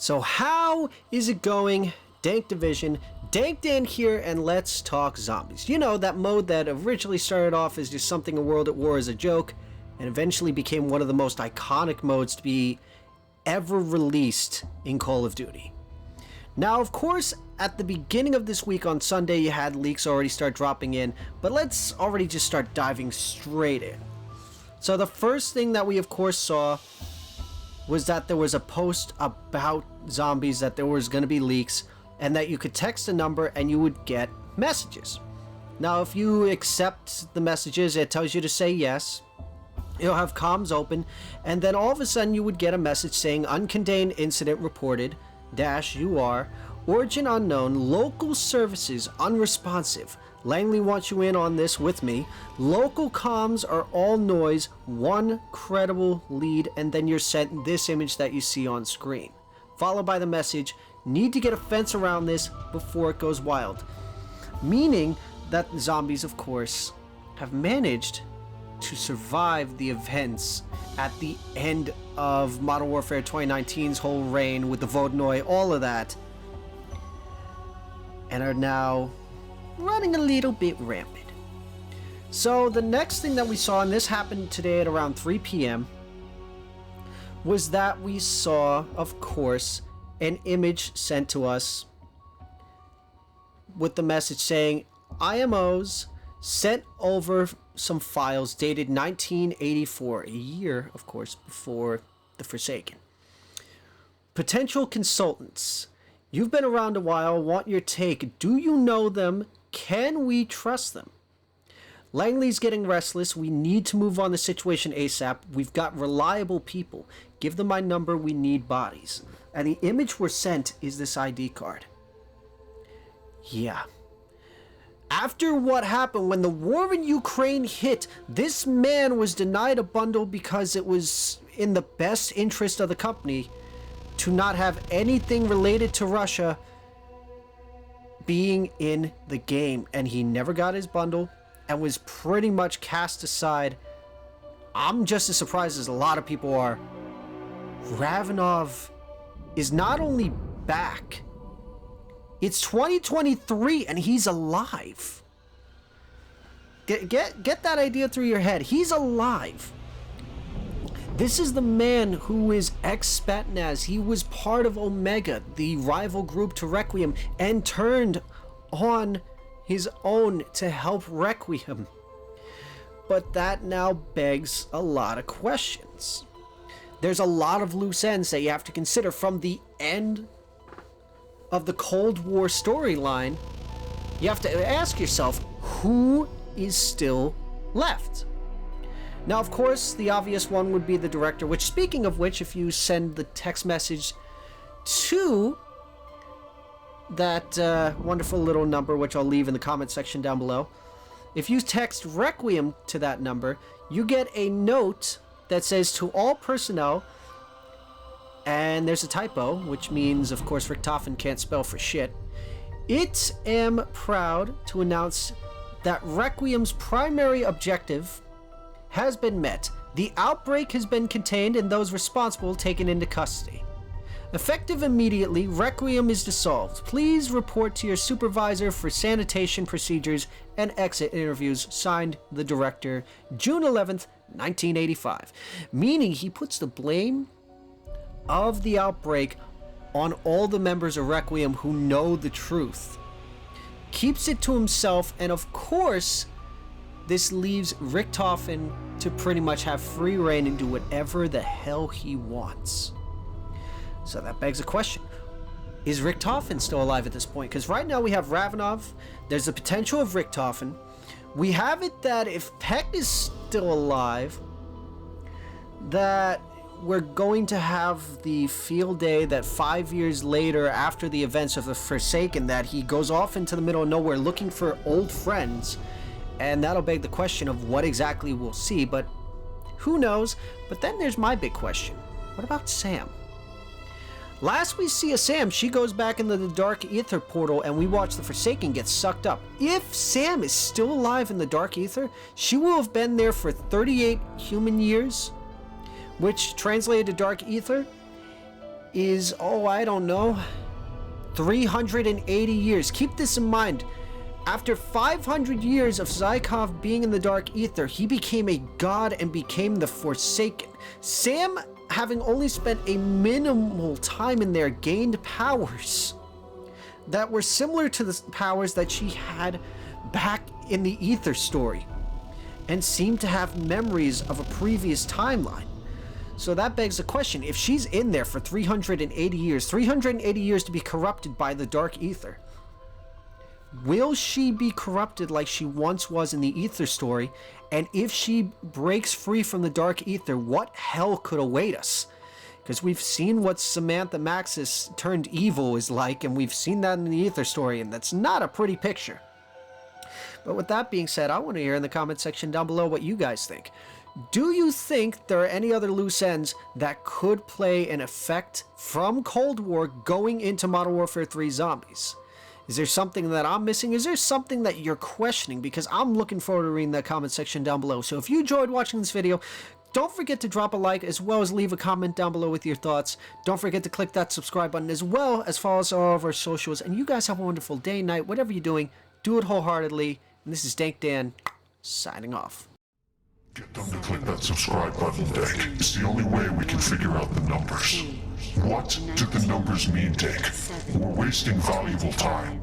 So how is it going, Dank Division? Dank Dan here, and let's talk zombies. You know, that mode that originally started off as just something a World at War as a joke, and eventually became one of the most iconic modes to be ever released in Call of Duty. Now, of course, at the beginning of this week on Sunday, you had leaks already start dropping in, but let's already just start diving straight in. So the first thing that we, of course, saw was that there was a post about zombies, that there was going to be leaks, and that you could text a number and you would get messages. Now, if you accept the messages, it tells you to say yes. You'll have comms open, and then all of a sudden you would get a message saying uncontained incident reported, -UR, origin unknown, local services unresponsive. Langley wants you in on this with me. Local comms are all noise, one credible lead, and then you're sent this image that you see on screen. Followed by the message, need to get a fence around this before it goes wild. Meaning that the zombies, of course, have managed to survive the events at the end of Modern Warfare 2019's whole reign with the Vodnoi, all of that, and are now running a little bit rampant. So the next thing that we saw, and this happened today at around 3 p.m., was that we saw, of course, an image sent to us with the message saying, IMOs sent over some files dated 1984, a year, of course, before the Forsaken. Potential consultants. You've been around a while, want your take. Do you know them? Can we trust them? Langley's getting restless. We need to move on the situation ASAP. We've got reliable people. Give them my number. We need bodies. And the image we're sent is this ID card. Yeah. After what happened when the war in Ukraine hit, this man was denied a bundle because it was in the best interest of the company to not have anything related to Russia being in the game, and he never got his bundle and was pretty much cast aside. I'm just as surprised as a lot of people are. Ravenov is not only back, it's 2023 and he's alive. Get that idea through your head. He's alive. This is the man who is ex-Spetsnaz. He was part of Omega, the rival group to Requiem, and turned on his own to help Requiem. But that now begs a lot of questions. There's a lot of loose ends that you have to consider from the end of the Cold War storyline. You have to ask yourself, who is still left? Now, of course, the obvious one would be the director, which, speaking of which, if you send the text message to that wonderful little number, which I'll leave in the comment section down below, if you text Requiem to that number, you get a note that says, to all personnel, and there's a typo, which means, of course, Richtofen can't spell for shit. It am proud to announce that Requiem's primary objective has been met. The outbreak has been contained and those responsible taken into custody. Effective immediately, Requiem is dissolved. Please report to your supervisor for sanitation procedures and exit interviews. Signed, the director, June 11th, 1985. Meaning he puts the blame of the outbreak on all the members of Requiem who know the truth. Keeps it to himself, and of course, this leaves Richtofen to pretty much have free reign and do whatever the hell he wants. So that begs a question. Is Richtofen still alive at this point? Because right now we have Ravenov. There's the potential of Richtofen. We have it that if Peck is still alive, that we're going to have the field day that 5 years later, after the events of the Forsaken, that he goes off into the middle of nowhere looking for old friends. And that'll beg the question of what exactly we'll see, but who knows? But then there's my big question. What about Sam? Last we see of Sam, she goes back into the Dark Aether portal and we watch the Forsaken get sucked up. If Sam is still alive in the Dark Aether, she will have been there for 38 human years, which translated to Dark Aether is, oh, I don't know, 380 years. Keep this in mind. After 500 years of Zykov being in the Dark Aether, he became a god and became the Forsaken. Sam, having only spent a minimal time in there, gained powers that were similar to the powers that she had back in the Aether story, and seemed to have memories of a previous timeline. So that begs the question, if she's in there for 380 years, 380 years to be corrupted by the Dark Aether, will she be corrupted like she once was in the Aether story? And if she breaks free from the Dark Aether, what hell could await us? Because we've seen what Samantha Maxis turned evil is like, and we've seen that in the Aether story, and that's not a pretty picture. But with that being said, I want to hear in the comment section down below what you guys think. Do you think there are any other loose ends that could play an effect from Cold War going into Modern Warfare 3 Zombies? Is there something that I'm missing? Is there something that you're questioning? Because I'm looking forward to reading that comment section down below. So if you enjoyed watching this video, don't forget to drop a like as well as leave a comment down below with your thoughts. Don't forget to click that subscribe button as well as follow us on all of our socials. And you guys have a wonderful day, night, whatever you're doing, do it wholeheartedly. And this is Dank Dan, signing off. Get them to click that subscribe button, Dank. It's the only way we can figure out the numbers. What do the numbers mean, Dank? We're wasting valuable time.